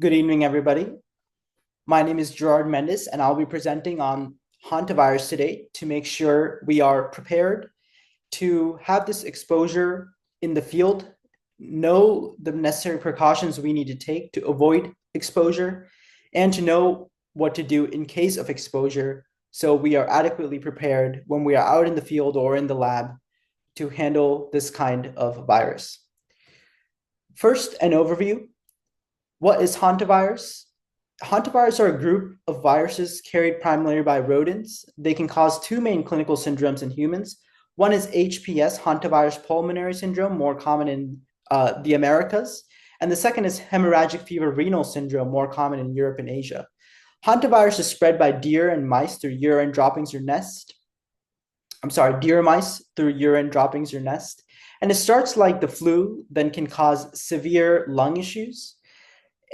Good evening, everybody. My name is Gerard Mendes, and I'll be presenting on hantavirus today to make sure we are prepared to have this exposure in the field, know the necessary precautions we need to take to avoid exposure, and to know what to do in case of exposure so we are adequately prepared when we are out in the field or in the lab to handle this kind of virus. First, an overview. What is hantavirus? Hantavirus are a group of viruses carried primarily by rodents. They can cause two main clinical syndromes in humans. One is HPS, hantavirus pulmonary syndrome, more common in the Americas. And the second is hemorrhagic fever renal syndrome, more common in Europe and Asia. Hantavirus is spread by deer and mice through urine droppings or nest. Deer mice through urine droppings or nest. And it starts like the flu, then can cause severe lung issues.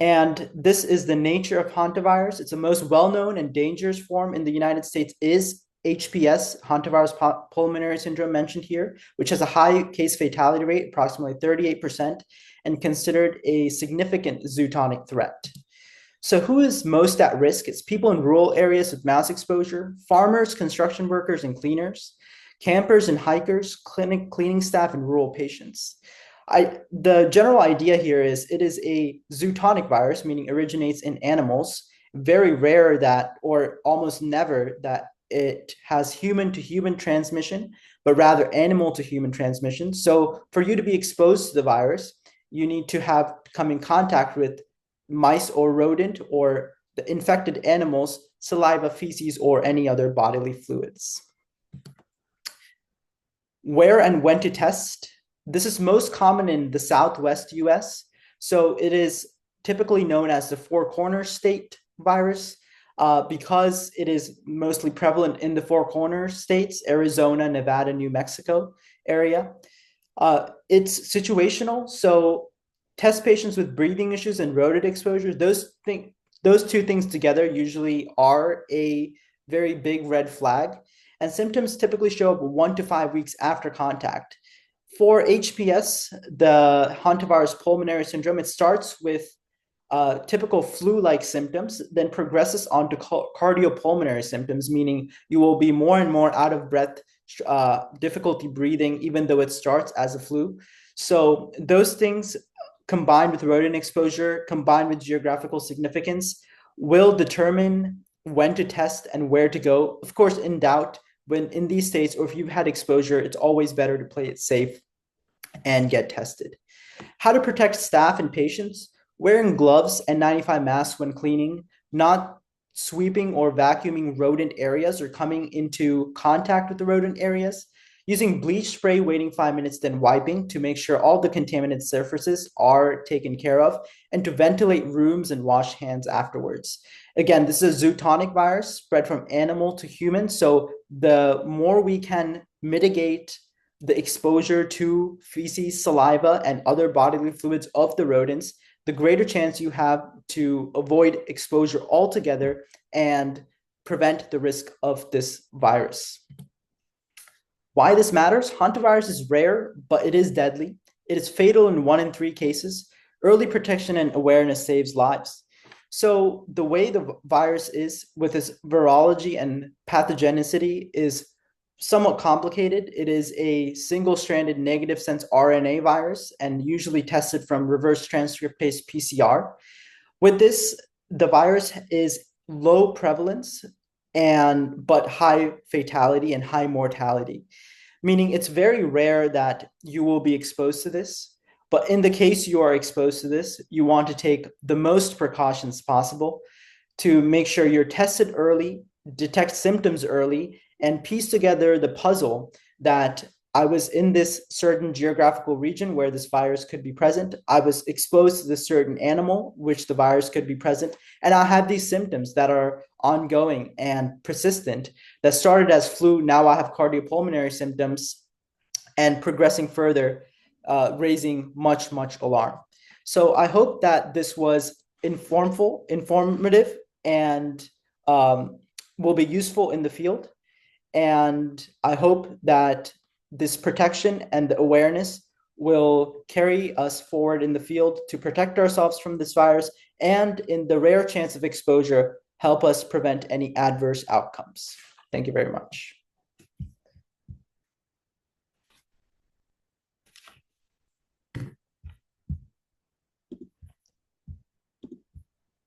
And this is the nature of hantavirus. It's the most well-known and dangerous form in the United States is HPS, hantavirus pulmonary syndrome mentioned here, which has a high case fatality rate, approximately 38%, and considered a significant zoonotic threat. So who is most at risk? It's people in rural areas with mouse exposure, farmers, construction workers, and cleaners, campers and hikers, cleaning staff, and rural patients. The general idea here is it is a zoonotic virus, meaning originates in animals. Very rare that, or almost never that it has human to human transmission, but rather animal to human transmission. So for you to be exposed to the virus, you need to have come in contact with mice or rodent or the infected animal's saliva, feces, or any other bodily fluids. Where and when to test? This is most common in the Southwest US. So it is typically known as the Four Corners state virus because it is mostly prevalent in the Four Corners states, Arizona, Nevada, New Mexico area. It's situational. So test patients with breathing issues and rodent exposure. Those two things together usually are a very big red flag. And symptoms typically show up 1 to 5 weeks after contact. For HPS, the hantavirus pulmonary syndrome, it starts with typical flu-like symptoms, then progresses onto cardiopulmonary symptoms, meaning you will be more and more out of breath, difficulty breathing, even though it starts as a flu. So those things combined with rodent exposure, combined with geographical significance, will determine when to test and where to go. Of course, in doubt, when in these states, or if you've had exposure, it's always better to play it safe and get tested. How to protect staff and patients: wearing gloves and 95 masks when cleaning, not sweeping or vacuuming rodent areas or coming into contact with the rodent areas, using bleach spray, waiting 5 minutes, then wiping to make sure all the contaminated surfaces are taken care of, and to ventilate rooms and wash hands afterwards. Again, this is a zoonotic virus spread from animal to human. So the more we can mitigate the exposure to feces, saliva, and other bodily fluids of the rodents, the greater chance you have to avoid exposure altogether and prevent the risk of this virus. Why this matters? Hantavirus is rare, but it is deadly. It is fatal in 1 in 3 cases. Early protection and awareness saves lives. So the way the virus is with its virology and pathogenicity is somewhat complicated. It is a single-stranded negative sense RNA virus and usually tested from reverse transcriptase PCR. With this, the virus is low prevalence but high fatality and high mortality, meaning it's very rare that you will be exposed to this. But in the case you are exposed to this, you want to take the most precautions possible to make sure you're tested early, detect symptoms early, and piece together the puzzle that I was in this certain geographical region where this virus could be present. I was exposed to this certain animal, which the virus could be present. And I have these symptoms that are ongoing and persistent that started as flu. Now I have cardiopulmonary symptoms and progressing further, raising much alarm. So I hope that this was informative, and will be useful in the field. And I hope that this protection and the awareness will carry us forward in the field to protect ourselves from this virus and in the rare chance of exposure, help us prevent any adverse outcomes. Thank you very much.